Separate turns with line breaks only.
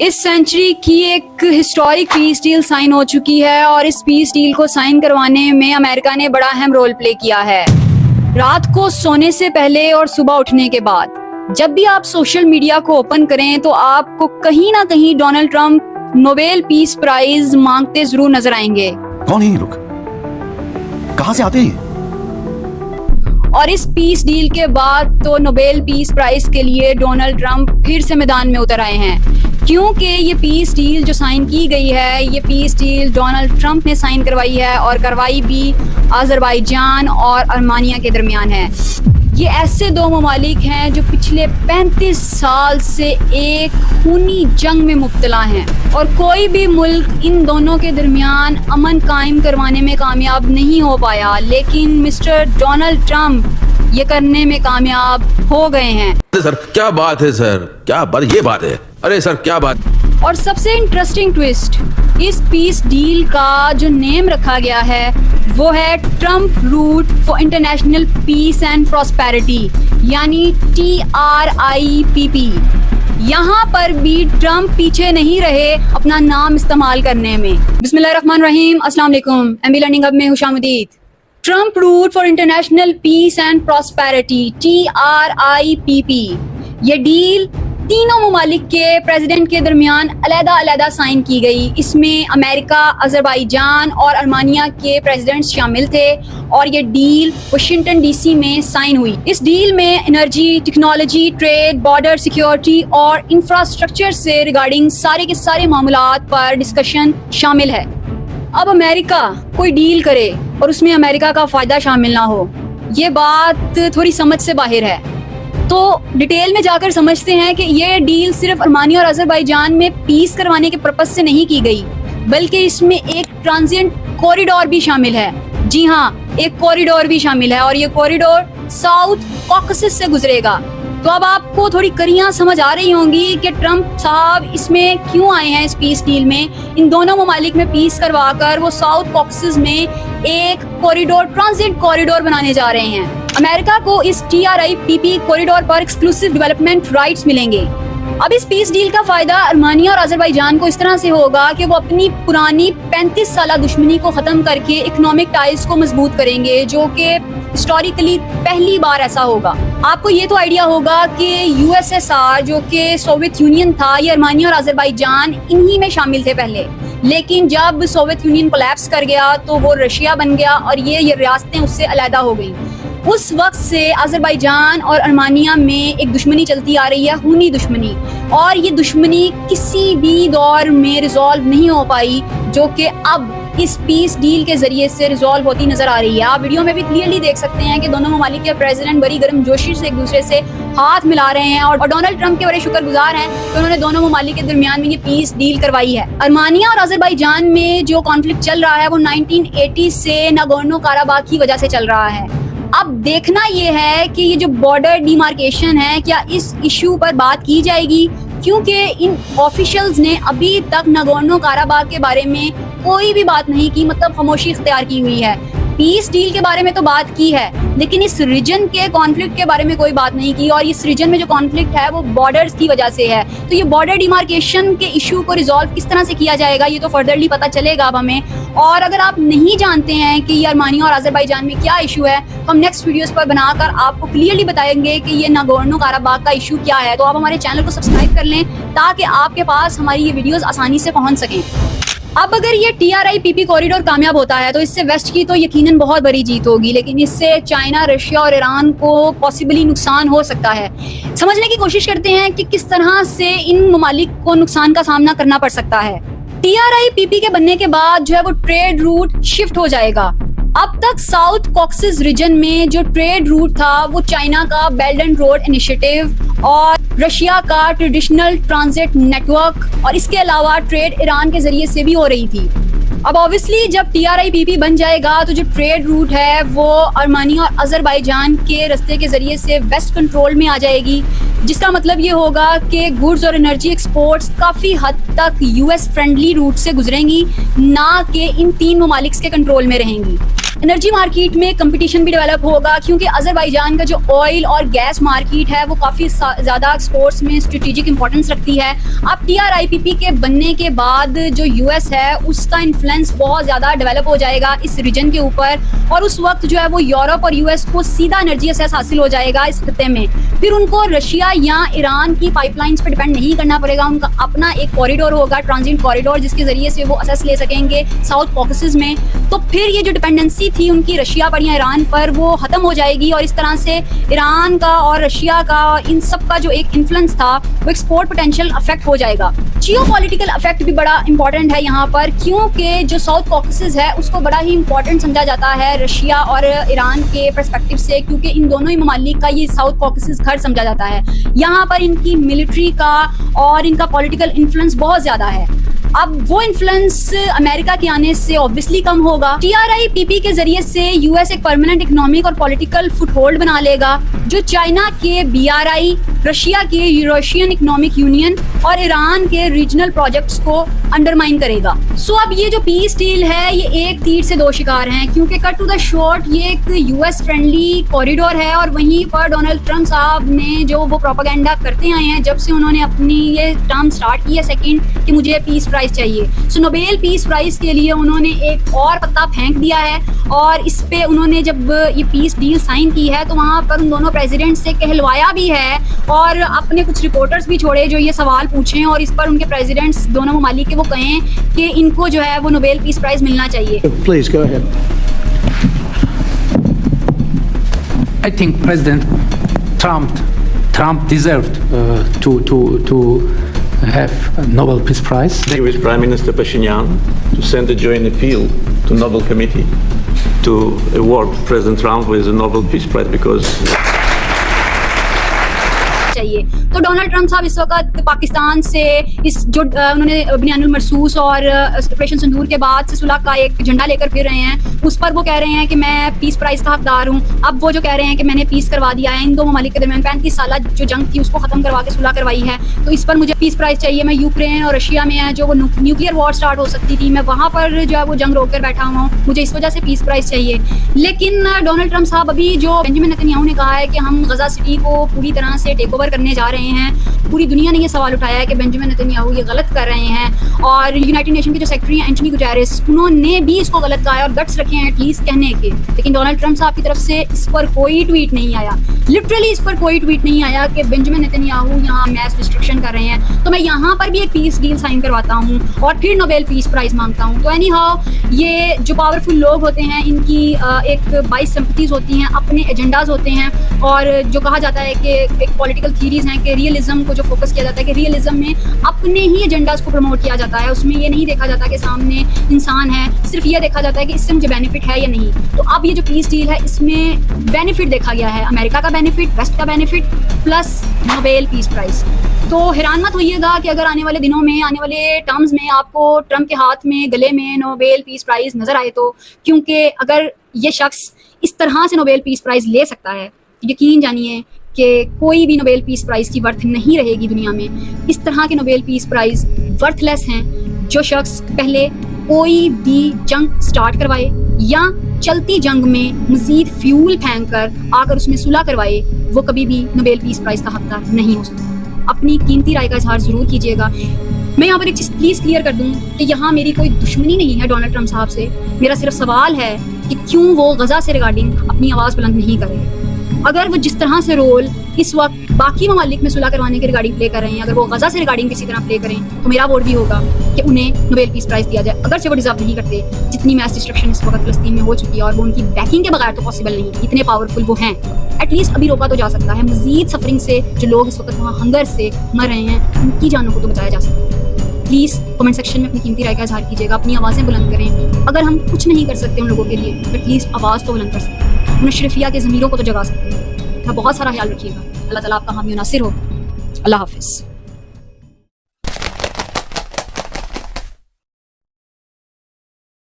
इस सेंचुरी की एक हिस्टोरिक पीस डील साइन हो चुकी है और इस पीस डील को साइन करवाने में अमेरिका ने बड़ा अहम रोल प्ले किया है। रात को सोने से पहले और सुबह उठने के बाद जब भी आप सोशल मीडिया को ओपन करें तो आपको कहीं ना कहीं Donald Trump Nobel peace prize मांगते जरूर नजर आएंगे।
कौन है ये लोग? कहां से आते हैं?
और इस पीस डील के बाद तो नोबेल पीस प्राइज के लिए डोनाल्ड ट्रंप फिर से मैदान में उतर आए हैं, क्योंकि ये पीस डील जो साइन की गई है, ये पीस डील डोनाल्ड ट्रंप ने साइन करवाई है और करवाई भी अजरबैजान और अर्मानिया के दरमियान है। ये ऐसे दो ममालिक हैं जो पिछले 35 साल से एक खूनी जंग में मुब्तला हैं और कोई भी मुल्क इन दोनों के दरमियान अमन कायम करवाने में कामयाब नहीं हो पाया, लेकिन मिस्टर डोनाल्ड ट्रंप ये करने में कामयाब हो गए हैं।
सर क्या बात है सर, क्या बात, ये बात है, अरे सर क्या बात।
और सबसे इंटरेस्टिंग ट्विस्ट, इस पीस डील का जो नेम रखा गया है वो है Trump route for international peace and prosperity, यानी TRIPP। यहाँ पर भी ट्रंप पीछे नहीं रहे अपना नाम इस्तेमाल करने में। बिस्मिल्लाहिर्रहमानिर्रहीम, अस्सलाम वालेकुम। MB लर्निंग हब में खुशामदीद। Trump route for international peace and prosperity TRIPP, ये डील तीनों ममालिक के प्रेसिडेंट के दरमियान अलग-अलग साइन की गई। इसमें अमेरिका, अजरबैजान और अर्मानिया के प्रेसिडेंट्स शामिल थे और ये डील वाशिंगटन DC में साइन हुई। इस डील में energy, technology, trade, border security और इंफ्रास्ट्रक्चर से रिगार्डिंग सारे के सारे मामलात पर डिस्कशन शामिल है। अब अमेरिका कोई डील करे और उसमें अमेरिका का फायदा शामिल ना हो, ये बात थोड़ी समझ से बाहर है। तो डिटेल में जाकर समझते हैं कि ये डील सिर्फ अर्मानिया और अजरबैजान में पीस करवाने के पर्पस से नहीं की गई, बल्कि इसमें एक ट्रांजिएंट कॉरिडोर भी शामिल है। जी हाँ, एक कॉरिडोर भी शामिल है और ये कॉरिडोर साउथ कॉकेसस से गुजरेगा। तो अब आपको थोड़ी करियां समझ आ रही होंगी कि ट्रंप साहब इसमें क्यों आए हैं। इस पीस डील में इन दोनों ममालिक में पीस करवाकर वो साउथ कॉकेसस में एक कॉरिडोर, ट्रांजिट कॉरिडोर बनाने जा रहे हैं। अमेरिका को इस TRIPP कॉरिडोर पर एक्सक्लूसिव डेवलपमेंट राइट्स मिलेंगे। अब इस पीस डील का फायदा अर्मानिया और अजरबैजान को इस तरह से होगा कि वो अपनी पुरानी 35 साला दुश्मनी को खत्म करके इकोनॉमिक टाइज को मजबूत करेंगे, जो कि हिस्टोरिकली पहली बार ऐसा होगा। आपको ये तो आइडिया होगा कि USSR जो कि सोवियत यूनियन था, ये अर्मानिया और अजरबैजान इन्हीं में शामिल थे पहले, लेकिन जब सोवियत यूनियन कोलैप्स कर गया तो वो रशिया बन गया और ये रियासतें उससे अलहदा हो गई। उस वक्त से अजरबैजान और अर्मानिया में एक दुश्मनी चलती आ रही है, खूनी दुश्मनी, और ये दुश्मनी किसी भी दौर में रिजॉल्व नहीं हो पाई, जो कि अब इस पीस डील के जरिए से रिजॉल्व होती नजर आ रही है। आप वीडियो में भी क्लियरली देख सकते हैं कि दोनों ममालिक के प्रेसिडेंट बड़ी गर्मजोशी से एक दूसरे से हाथ मिला रहे हैं और डोनाल्ड ट्रंप के बड़े शुक्रगुजार हैं कि उन्होंने दोनों ममालिक के दरमियान में ये पीस डील करवाई है। अर्मानिया और अजरबैजान में जो कॉन्फ्लिक्ट चल रहा है वो 1980 से नागोर्नो काराबाख की वजह से चल रहा है। अब देखना ये है कि ये जो बॉर्डर डिमार्केशन है, क्या इस इशू पर बात की जाएगी, क्योंकि इन ऑफिशियल्स ने अभी तक नागोर्नो काराबाख के बारे में कोई भी बात नहीं की, मतलब खामोशी इख्तियार की हुई है। पीस डील के बारे में तो बात की है, लेकिन इस रीजन के कॉन्फ्लिक्ट के बारे में कोई बात नहीं की, और इस रीजन में जो कॉन्फ्लिक्ट है वो बॉर्डर्स की वजह से है। तो ये बॉर्डर डिमार्केशन के इशू को रिजॉल्व किस तरह से किया जाएगा, ये तो फर्दरली पता चलेगा अब हमें। और अगर आप नहीं जानते हैं कि ये अर्मानिया और अजरबैजान में क्या इशू है, तो हम नेक्स्ट वीडियोस पर बनाकर आपको क्लियरली बताएंगे कि ये नागोर्नो काराबाख का इशू क्या है। तो आप हमारे चैनल को सब्सक्राइब कर लें ताकि आपके पास हमारी ये वीडियोस आसानी से पहुंच सकें। अब अगर ये TRIPP कॉरिडोर कामयाब होता है तो इससे वेस्ट की तो यकीनन बहुत बड़ी जीत होगी, लेकिन इससे चाइना, रशिया और ईरान को पॉसिबली नुकसान हो सकता है। समझने की कोशिश करते हैं कि किस तरह से इन ममालिक को नुकसान का सामना करना पड़ सकता है। TRIPP के बनने के बाद जो है वो ट्रेड रूट शिफ्ट हो जाएगा। अब तक साउथ कॉकेसस रीजन में जो ट्रेड रूट था वो चाइना का बेल्ट एंड रोड इनिशिएटिव और रशिया का ट्रेडिशनल ट्रांजिट नेटवर्क, और इसके अलावा ट्रेड ईरान के जरिए से भी हो रही थी। अब ऑब्वियसली जब TRIPP बन जाएगा तो जो ट्रेड रूट है वो अर्मानिया और अजरबैजान के रास्ते के जरिए से वेस्ट कंट्रोल में आ जाएगी, जिसका मतलब ये होगा कि गुड्स और एनर्जी एक्सपोर्ट्स काफ़ी हद तक US फ्रेंडली रूट से गुजरेंगी, ना कि इन तीन ममालिक के कंट्रोल में रहेंगी। एनर्जी मार्केट में कंपटीशन भी डेवलप होगा, क्योंकि अजरबैजान का जो ऑयल और गैस मार्केट है वो काफ़ी ज़्यादा एक्सपोर्ट्स में स्ट्रेटेजिक इंपॉर्टेंस रखती है। अब TRIPP के बनने के बाद जो US है उसका इन्फ्लुएंस बहुत ज़्यादा डेवलप हो जाएगा इस रीजन के ऊपर, और उस वक्त जो है वो यूरोप और US को सीधा एनर्जी एक्सेस हासिल हो जाएगा इस खत्ते में। फिर उनको रशिया या ईरान की पाइपलाइंस पर डिपेंड नहीं करना पड़ेगा, उनका अपना एक कॉरिडोर होगा, ट्रांजिट कॉरिडोर, जिसके ज़रिए से वो एक्सेस ले सकेंगे साउथ कॉकेसस में। तो फिर ये जो डिपेंडेंसी थी उनकी रशिया पर या ईरान पर वो ख़त्म हो जाएगी, और इस तरह से ईरान का और रशिया का इन सब का जो एक इन्फ्लुएंस था वो एक्सपोर्ट पोटेंशियल अफेक्ट हो जाएगा। जियोपॉलिटिकल अफेक्ट भी बड़ा इंपॉर्टेंट है यहाँ पर, क्योंकि जो साउथ कॉकेसस है उसको बड़ा ही इंपॉर्टेंट समझा जाता है रशिया और ईरान के पर्सपेक्टिव से, क्योंकि इन दोनों ही ममालिक का ये साउथ कॉकेसस घर समझा जाता है। यहाँ पर इनकी मिलिट्री का और इनका पॉलिटिकल इन्फ्लुएंस बहुत ज़्यादा है। अब वो इन्फ्लुएंस अमेरिका के आने से ऑब्वियसली कम होगा। TRIPP के जरिए से US एक परमानेंट इकोनॉमिक और पॉलिटिकल फुटहोल्ड बना लेगा, जो चाइना के BRI, रशिया के यूरोशियन इकोनॉमिक यूनियन और ईरान के रीजनल प्रोजेक्ट्स को अंडरमाइन करेगा। सो अब ये जो पीस डील है ये एक तीर से दो शिकार हैं, क्योंकि कट टू द शॉर्ट ये एक US फ्रेंडली कॉरिडोर है, और वहीं पर डोनाल्ड ट्रंप साहब ने जो वो प्रोपेगेंडा करते आए हैं जब से उन्होंने अपनी ये टर्म स्टार्ट की है सेकंड, कि मुझे पीस प्राइज चाहिए। सो नोबेल पीस प्राइज के लिए उन्होंने एक और पत्ता फेंक दिया है, और इस पे उन्होंने जब ये पीस डील साइन की है तो वहाँ पर उन दोनों प्रेसिडेंट से कहलवाया भी है, और अपने कुछ रिपोर्टर्स भी छोड़े जो ये सवाल पूछें और इस पर उनके प्रेसिडेंट्स दोनों ममालिक के वो कहें कि इनको जो है वो नोबेल पीस प्राइज मिलना चाहिए।
Please go ahead.
I think President Trump deserved to have a Nobel Peace Prize.
With Prime Minister Pashinyan to send a joint appeal to Nobel Committee to award President Trump with the Nobel Peace Prize because
चाहिए। तो Donald Trump साहब इस वक्त पाकिस्तान से इस जो उन्होंने बुनियानुल मरसूस और ऑपरेशन सिंदूर के बाद से सुलह का एक झंडा लेकर फिर रहे हैं, उस पर वो कह रहे हैं कि मैं पीस प्राइज का हकदार हूँ। अब वो जो कह रहे हैं कि मैंने पीस करवा दिया है, इन दो ममालिक के दरमियान 35 साल जो जंग थी उसको खत्म करवा के सुलह करवाई है, तो इस पर मुझे पीस प्राइज चाहिए। मैं यूक्रेन और रशिया में है जो वो न्यूक्लियर वॉर स्टार्ट हो सकती थी, मैं वहाँ पर जो है वो जंग रोक कर बैठा हुआ हूँ, मुझे इस वजह से पीस प्राइज चाहिए। लेकिन डोनाल्ड ट्रंप साहब अभी जो बेंजामिन नेतन्याहू ने कहा है कि हम गजा सिटी को पूरी तरह से टेक ओवर करने जा रहे हैं, पूरी दुनिया ने ये सवाल उठाया है कि बेंजामिन नेतन्याहू ये गलत कर रहे हैं, और यूनाइटेड नेशन के जो सेक्रेटरी हैं एंटोनी गुटेरेस, उन्होंने भी इसको गलत कहा है और गट्स रखे हैं एटलीस्ट कहने के। लेकिन डोनाल्ड ट्रंप साहब की तरफ से इस पर कोई ट्वीट नहीं आया, लिटरली इस पर कोई ट्वीट नहीं आया कि बेंजामिन नेतन्याहू यहाँ मैस डिस्ट्रक्शन कर रहे हैं, तो मैं यहाँ पर भी एक पीस डील साइन करवाता हूँ और फिर नोबेल पीस प्राइज मांगता हूँ। तो एनी हाउ ये जो पावरफुल लोग होते हैं इनकी एक बाइस सिंपैथीज होती हैं, अपने एजेंडाज होते हैं, और जो कहा जाता है कि एक पॉलिटिकल थीरीज हैं कि रियलिज्म को जो फोकस किया जाता है कि रियलिज्म में अपने ही एजेंडाज को प्रमोट किया जाता है, उसमें ये नहीं देखा जाता कि सामने इंसान है, सिर्फ ये देखा जाता है कि इससे मुझे बेनिफिट है या नहीं। तो अब ये जो पीस डील है इसमें बेनिफिट देखा गया है, अमेरिका का बेनिफिट, वेस्ट का benefit plus Nobel peace prize. तो हैरान मत होइएगा कि अगर आने वाले दिनों में, आने वाले टर्म्स में आपको ट्रंप के हाथ में गले में नोबेल पीस प्राइज नजर आए, तो क्योंकि अगर ये शख्स इस तरह से नोबेल पीस प्राइज ले सकता है, यकीन जानिए कि कोई भी नोबेल पीस प्राइज की वर्थ नहीं रहेगी दुनिया में। इस तरह के नोबेल पीस प्राइज वर्थलेस हैं। जो शख्स पहले कोई भी जंग स्टार्ट करवाए या चलती जंग में मजीद फ्यूल फेंक कर आकर उसमें सुलह करवाए, वो कभी भी नोबेल पीस प्राइज का हकदार नहीं हो सकता। अपनी कीमती राय का इजहार जरूर कीजिएगा। मैं यहाँ पर एक चीज़ प्लीज़ क्लियर कर दूँ कि यहाँ मेरी कोई दुश्मनी नहीं है डोनाल्ड ट्रंप साहब से, मेरा सिर्फ सवाल है कि क्यों वो गजा से रिगार्डिंग अपनी आवाज़ बुलंद नहीं कर रहे। अगर वो जिस तरह से रोल इस वक्त बाकी ममालिक में सुलह करवाने के रिगार्डिंग प्ले कर रहे हैं, अगर वो गजा से रिगार्डिंग किसी तरह प्ले करें, तो मेरा वोट भी होगा कि उन्हें नोबेल पीस प्राइज दिया जाए, अगर से वो डिजर्व नहीं करते। जितनी मैस डिस्ट्रक्शन इस वक्त फिलिस्तीन में हो चुकी है और वो उनकी बैकिंग के बगैर तो पॉसिबल नहीं, इतने पावरफुल वो हैं। एटलीस्ट अभी रोका तो जा सकता है, मजीद सफरिंग से जो लोग इस वक्त वहाँ हंगर से मर रहे हैं उनकी जानों को तो बचाया जा सकता है। प्लीज़ कमेंट सेक्शन में अपनी कीमती राय का इजहार कीजिएगा, अपनी आवाज़ें बुलंद करें। अगर हम कुछ नहीं कर सकते उन लोगों के लिए, तो एटलीस्ट आवाज़ तो बुलंद कर सकते हैं, उन्हें शरीफिया के ज़मीरों को तो जगा सकते हैं। बहुत सारा ख्याल रखिएगा। अल्लाह ताला आपका हामी नासिर हो। अल्लाह हाफिज़।